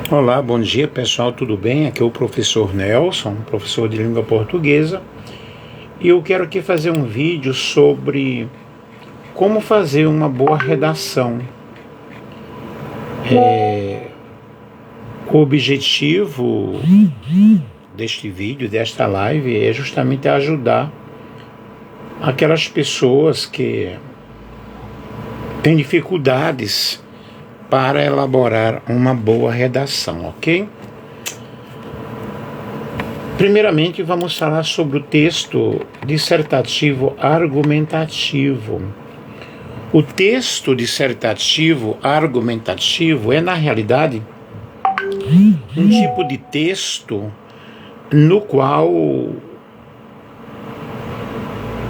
Olá, bom dia pessoal, tudo bem? Aqui é o professor Nelson, professor de língua portuguesa, e eu quero aqui fazer um vídeo sobre como fazer uma boa redação. O objetivo deste vídeo, desta live, é justamente ajudar aquelas pessoas que têm dificuldades para elaborar uma boa redação, ok? Primeiramente, vamos falar sobre o texto dissertativo argumentativo. O texto dissertativo argumentativo é, na realidade, um tipo de texto no qual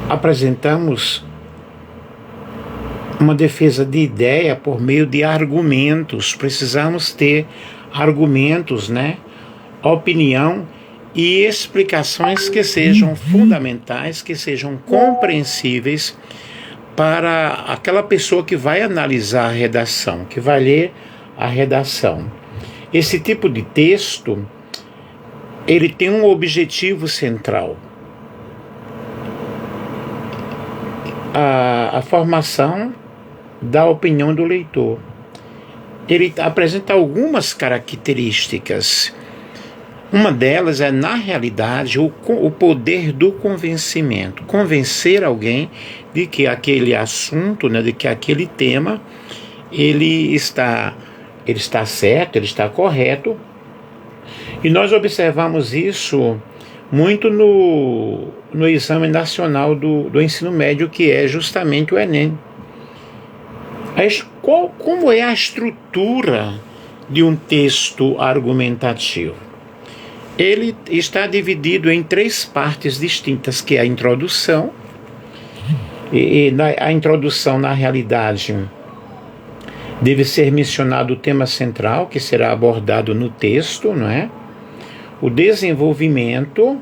apresentamos uma defesa de ideia por meio de argumentos. Precisamos ter argumentos, opinião e explicações que sejam fundamentais, que sejam compreensíveis para aquela pessoa que vai analisar a redação, que vai ler a redação. Esse tipo de texto, ele tem um objetivo central: a formação da opinião do leitor. Ele apresenta algumas características. Uma delas é, na realidade, o poder do convencimento. Convencer alguém de que aquele assunto, de que aquele tema, ele está certo, ele está correto. E nós observamos isso muito no Exame Nacional do Ensino Médio, que é justamente o Enem. Como é a estrutura de um texto argumentativo? Ele está dividido em 3 partes distintas, que é a introdução. A introdução, na realidade, deve ser mencionado o tema central, que será abordado no texto, o desenvolvimento,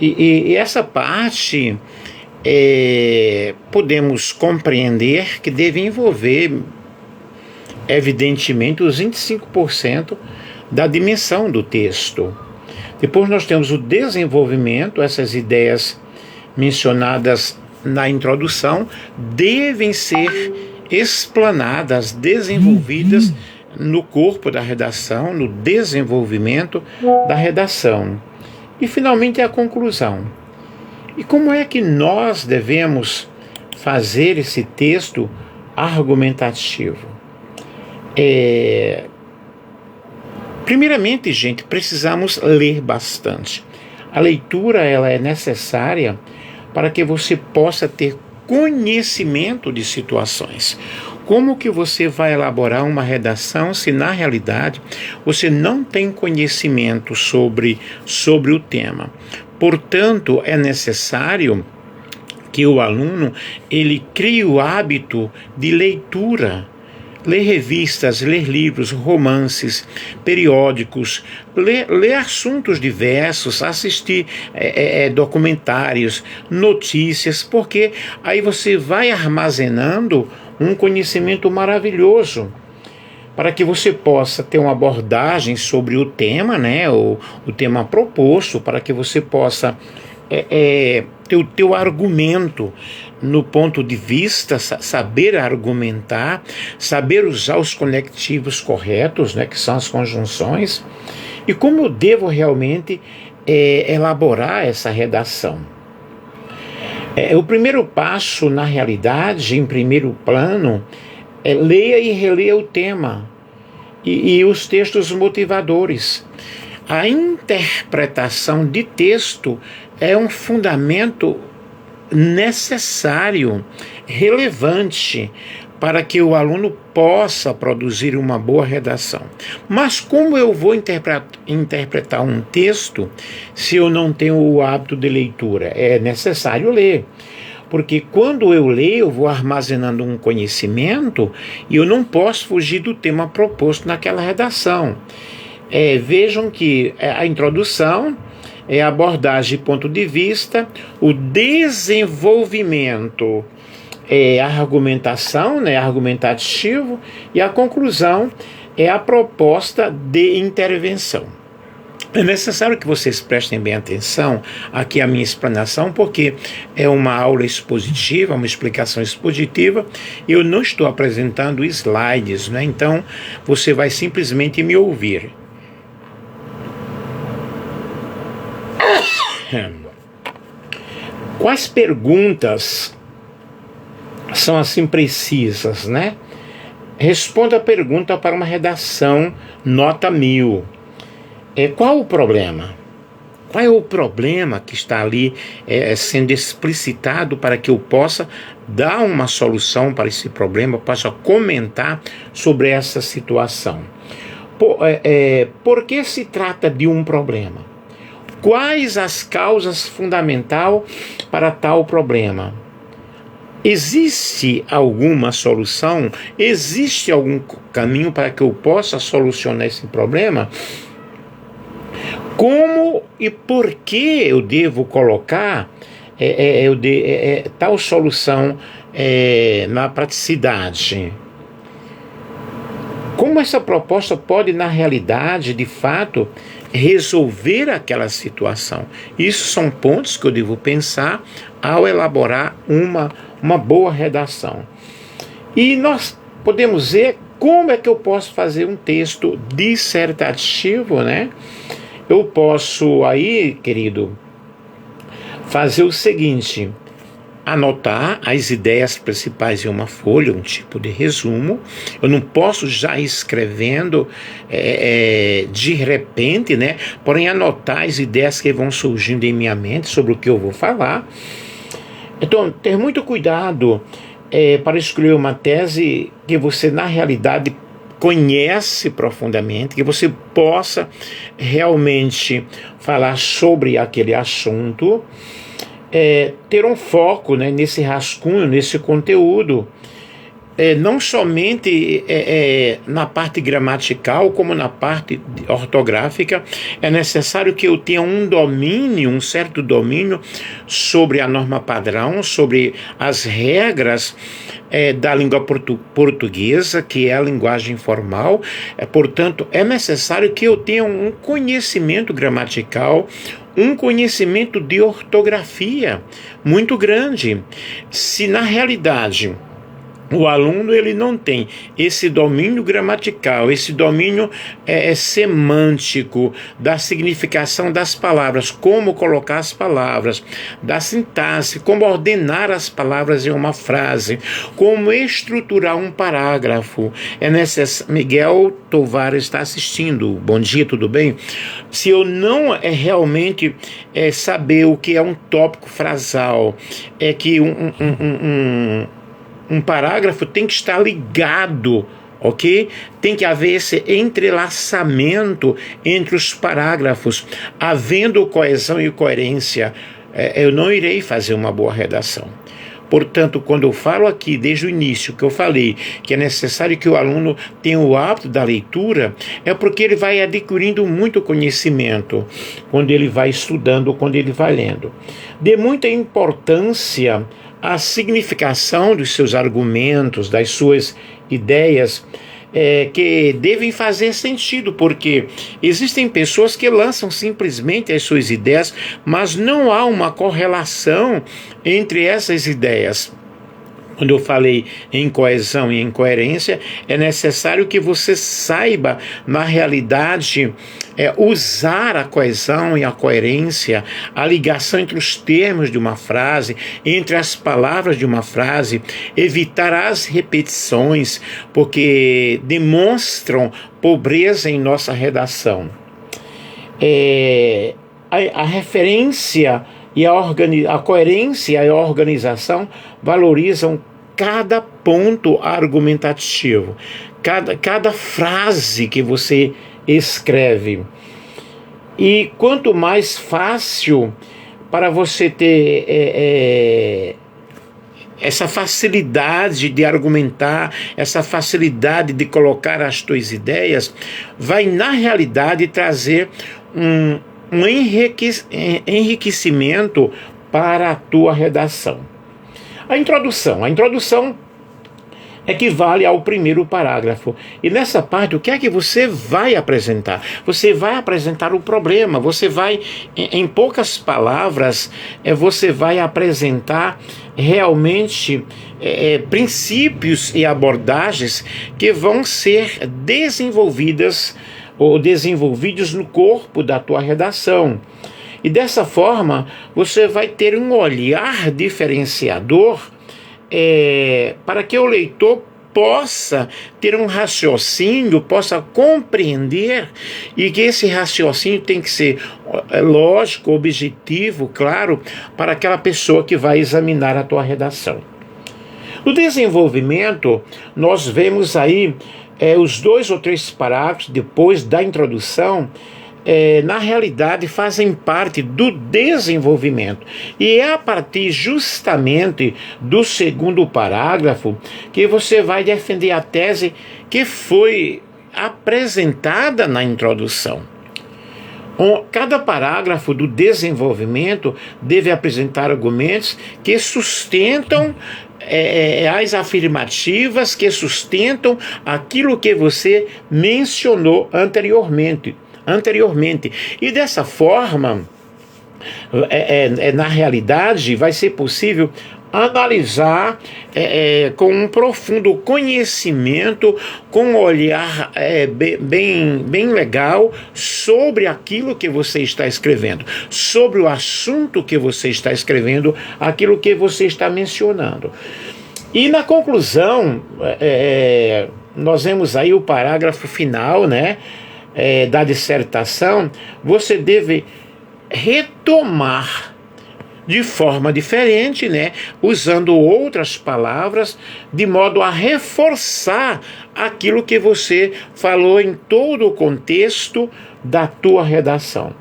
e essa parte podemos compreender que deve envolver, evidentemente, os 25% da dimensão do texto. Depois nós temos o desenvolvimento. Essas ideias mencionadas na introdução devem ser explanadas, desenvolvidas no corpo da redação, no desenvolvimento da redação. E finalmente a conclusão. E como é que nós devemos fazer esse texto argumentativo? Primeiramente, gente, precisamos ler bastante. A leitura, ela é necessária para que você possa ter conhecimento de situações. Como que você vai elaborar uma redação se, na realidade, você não tem conhecimento sobre o tema? Portanto, é necessário que o aluno ele crie o hábito de leitura. Ler revistas, ler livros, romances, periódicos, ler assuntos diversos, assistir documentários, notícias, porque aí você vai armazenando um conhecimento maravilhoso para que você possa ter uma abordagem sobre o tema, o tema proposto, para que você possa ter o teu argumento no ponto de vista, saber argumentar, saber usar os conectivos corretos, que são as conjunções, e como eu devo realmente elaborar essa redação. O primeiro passo, na realidade, em primeiro plano, leia e releia o tema e os textos motivadores. A interpretação de texto é um fundamento necessário, relevante, para que o aluno possa produzir uma boa redação. Mas como eu vou interpretar um texto se eu não tenho o hábito de leitura? É necessário ler. Porque quando eu leio, eu vou armazenando um conhecimento e eu não posso fugir do tema proposto naquela redação. Vejam que a introdução é a abordagem de ponto de vista, o desenvolvimento a argumentação, argumentativo, e a conclusão é a proposta de intervenção. É necessário que vocês prestem bem atenção aqui à minha explanação, porque é uma aula expositiva, uma explicação expositiva. Eu não estou apresentando slides, né? Então você vai simplesmente me ouvir. Quais perguntas são assim precisas, né? Responda a pergunta para uma redação nota 1000. Qual o problema? Qual é o problema que está ali sendo explicitado para que eu possa dar uma solução para esse problema, possa comentar sobre essa situação? Por que se trata de um problema? Quais as causas fundamentais para tal problema? Existe alguma solução? Existe algum caminho para que eu possa solucionar esse problema? Como e por que eu devo colocar tal solução na praticidade? Como essa proposta pode, na realidade, de fato, resolver aquela situação? Isso são pontos que eu devo pensar ao elaborar uma boa redação. E nós podemos ver como é que eu posso fazer um texto dissertativo, né? Eu posso aí, querido, fazer o seguinte: anotar as ideias principais em uma folha, um tipo de resumo. Eu não posso já ir escrevendo de repente, né? Porém, anotar as ideias que vão surgindo em minha mente sobre o que eu vou falar. Então, ter muito cuidado para escolher uma tese que você, na realidade, conhece profundamente, que você possa realmente falar sobre aquele assunto, ter um foco, né, nesse rascunho, nesse conteúdo, não somente na parte gramatical, como na parte ortográfica. É necessário que eu tenha um certo domínio sobre a norma padrão, sobre as regras da língua portuguesa, que é a linguagem formal. Portanto, é necessário que eu tenha um conhecimento gramatical, um conhecimento de ortografia muito grande. Se na realidade o aluno ele não tem esse domínio gramatical, esse domínio semântico, da significação das palavras, como colocar as palavras, da sintaxe, como ordenar as palavras em uma frase, como estruturar um parágrafo. É necessário. Miguel Tovar está assistindo. Bom dia, tudo bem? Se eu não realmente saber o que é um tópico frasal, que um parágrafo tem que estar ligado, ok? Tem que haver esse entrelaçamento entre os parágrafos, havendo coesão e coerência. Eu não irei fazer uma boa redação. Portanto, quando eu falo aqui, desde o início, que eu falei que é necessário que o aluno tenha o hábito da leitura, é porque ele vai adquirindo muito conhecimento quando ele vai estudando, quando ele vai lendo. Dê muita importância a significação dos seus argumentos, das suas ideias, que devem fazer sentido, porque existem pessoas que lançam simplesmente as suas ideias, mas não há uma correlação entre essas ideias. Quando eu falei em coesão e em coerência, é necessário que você saiba, na realidade, usar a coesão e a coerência, a ligação entre os termos de uma frase, entre as palavras de uma frase, evitar as repetições, porque demonstram pobreza em nossa redação. A referência e a coerência e a organização valorizam cada ponto argumentativo, cada frase que você escreve. E quanto mais fácil para você ter essa facilidade de argumentar, essa facilidade de colocar as tuas ideias, vai na realidade trazer um enriquecimento para a tua redação. A introdução equivale ao primeiro parágrafo. E nessa parte, o que é que você vai apresentar? Você vai apresentar o problema, você vai, em poucas palavras, você vai apresentar realmente princípios e abordagens que vão ser desenvolvidas ou desenvolvidos no corpo da tua redação. E dessa forma, você vai ter um olhar diferenciador para que o leitor possa ter um raciocínio, possa compreender, e que esse raciocínio tem que ser lógico, objetivo, claro, para aquela pessoa que vai examinar a tua redação. No desenvolvimento, nós vemos aí os 2 ou 3 parágrafos depois da introdução, na realidade fazem parte do desenvolvimento, e é a partir justamente do segundo parágrafo que você vai defender a tese que foi apresentada na introdução. Cada parágrafo do desenvolvimento deve apresentar argumentos que sustentam as afirmativas, que sustentam aquilo que você mencionou anteriormente. E dessa forma, na realidade, vai ser possível analisar com um profundo conhecimento, com um olhar bem legal sobre aquilo que você está escrevendo, sobre o assunto que você está escrevendo, aquilo que você está mencionando. E na conclusão, nós vemos aí o parágrafo final, né, da dissertação. Você deve retomar de forma diferente, né, usando outras palavras, de modo a reforçar aquilo que você falou em todo o contexto da tua redação.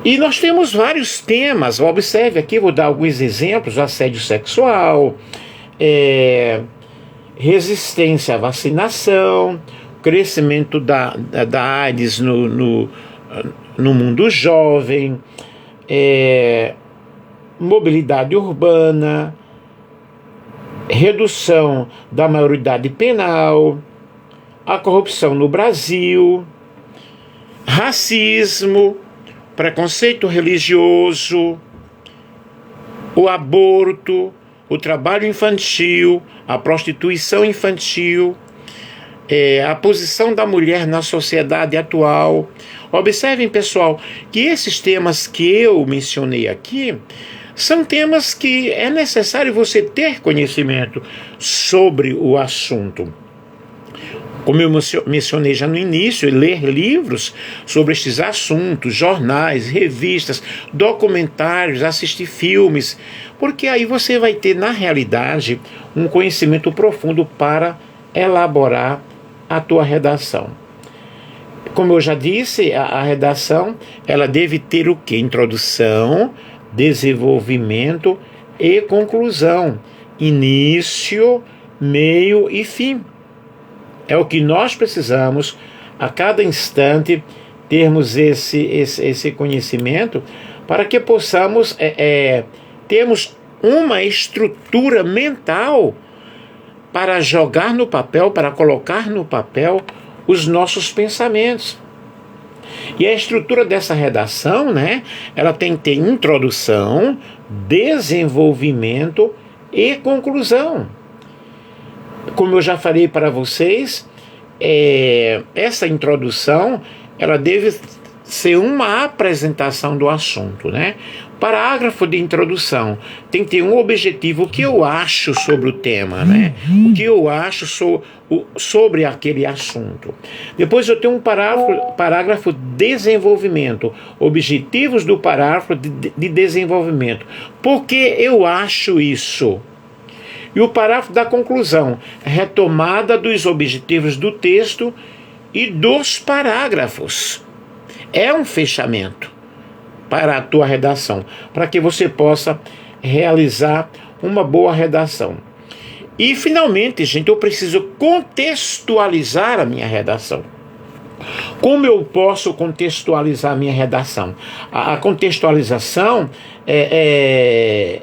E nós temos vários temas. Observe aqui, vou dar alguns exemplos: assédio sexual, resistência à vacinação, crescimento da AIDS no mundo jovem, mobilidade urbana, redução da maioridade penal, a corrupção no Brasil, racismo, preconceito religioso, o aborto, o trabalho infantil, a prostituição infantil, a posição da mulher na sociedade atual. Observem, pessoal, que esses temas que eu mencionei aqui são temas que é necessário você ter conhecimento sobre o assunto. Como eu mencionei já no início, ler livros sobre estes assuntos, jornais, revistas, documentários, assistir filmes, porque aí você vai ter, na realidade, um conhecimento profundo para elaborar a tua redação. Como eu já disse, a redação, ela deve ter o quê? Introdução, desenvolvimento e conclusão. Início, meio e fim. É o que nós precisamos a cada instante termos esse conhecimento, para que possamos termos uma estrutura mental para jogar no papel, para colocar no papel os nossos pensamentos. E a estrutura dessa redação, né, ela tem que ter introdução, desenvolvimento e conclusão. Como eu já falei para vocês, essa introdução, ela deve ser uma apresentação do assunto, né? Parágrafo de introdução tem que ter um objetivo: o que eu acho sobre o tema, né? O que eu acho sobre aquele assunto. Depois eu tenho um parágrafo desenvolvimento, objetivos do parágrafo de desenvolvimento. Por que eu acho isso? E o parágrafo da conclusão, retomada dos objetivos do texto e dos parágrafos. É um fechamento para a tua redação, para que você possa realizar uma boa redação. E finalmente, gente, eu preciso contextualizar a minha redação. Como eu posso contextualizar a minha redação? A contextualização é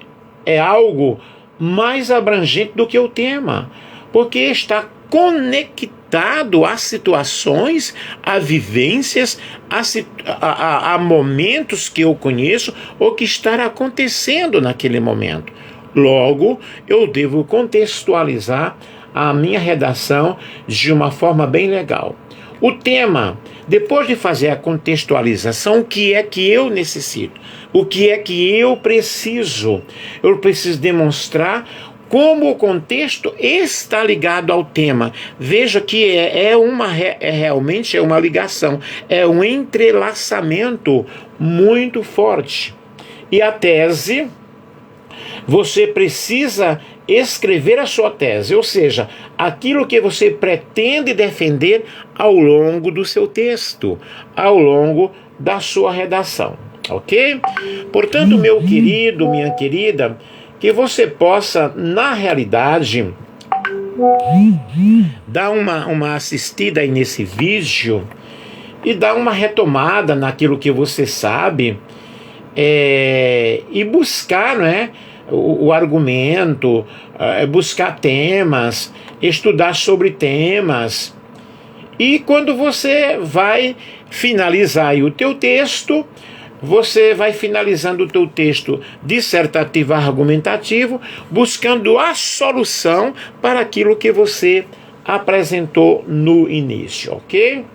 algo mais abrangente do que o tema, porque está conectado a situações, a vivências, a momentos que eu conheço ou que está acontecendo naquele momento. Logo, eu devo contextualizar a minha redação de uma forma bem legal. O tema, depois de fazer a contextualização, o que é que eu necessito? O que é que eu preciso? Eu preciso demonstrar como o contexto está ligado ao tema. Veja que realmente é uma ligação, é um entrelaçamento muito forte. E a tese, você precisa escrever a sua tese, ou seja, aquilo que você pretende defender ao longo do seu texto, ao longo da sua redação, ok? Portanto, meu querido, minha querida, que você possa, na realidade, dar uma assistida aí nesse vídeo e dar uma retomada naquilo que você sabe, e buscar, não é, o argumento, buscar temas, estudar sobre temas. E quando você vai finalizar aí o teu texto, você vai finalizando o teu texto dissertativo argumentativo, buscando a solução para aquilo que você apresentou no início, ok?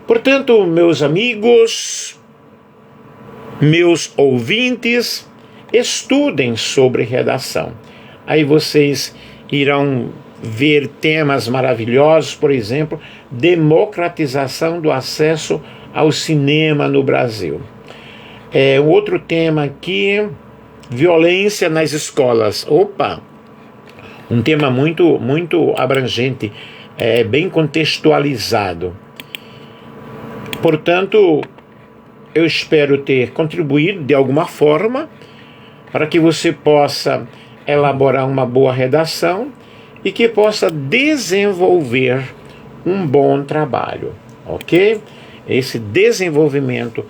Portanto, meus amigos, meus ouvintes, estudem sobre redação. Aí vocês irão ver temas maravilhosos, por exemplo, democratização do acesso ao cinema no Brasil. Um outro tema aqui, violência nas escolas. Opa! Um tema muito, muito abrangente, bem contextualizado. Portanto, eu espero ter contribuído de alguma forma para que você possa elaborar uma boa redação e que possa desenvolver um bom trabalho, ok? Esse desenvolvimento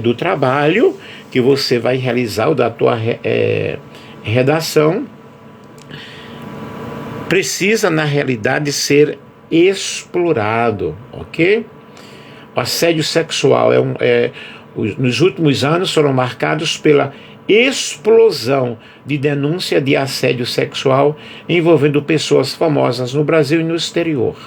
do trabalho que você vai realizar, o da tua redação, precisa, na realidade, ser explorado, ok? O assédio sexual nos últimos anos foram marcados pela explosão de denúncia de assédio sexual envolvendo pessoas famosas no Brasil e no exterior.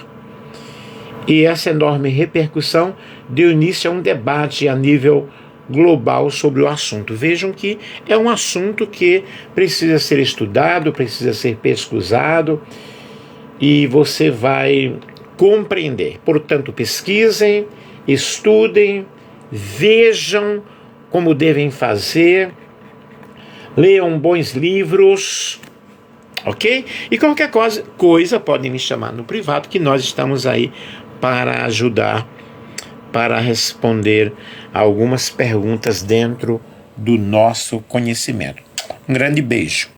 E essa enorme repercussão deu início a um debate a nível global sobre o assunto. Vejam que é um assunto que precisa ser estudado, precisa ser pesquisado, e você vai compreender. Portanto, pesquisem, estudem, vejam como devem fazer, leiam bons livros, ok? E qualquer coisa podem me chamar no privado, que nós estamos aí para ajudar, para responder algumas perguntas dentro do nosso conhecimento. Um grande beijo.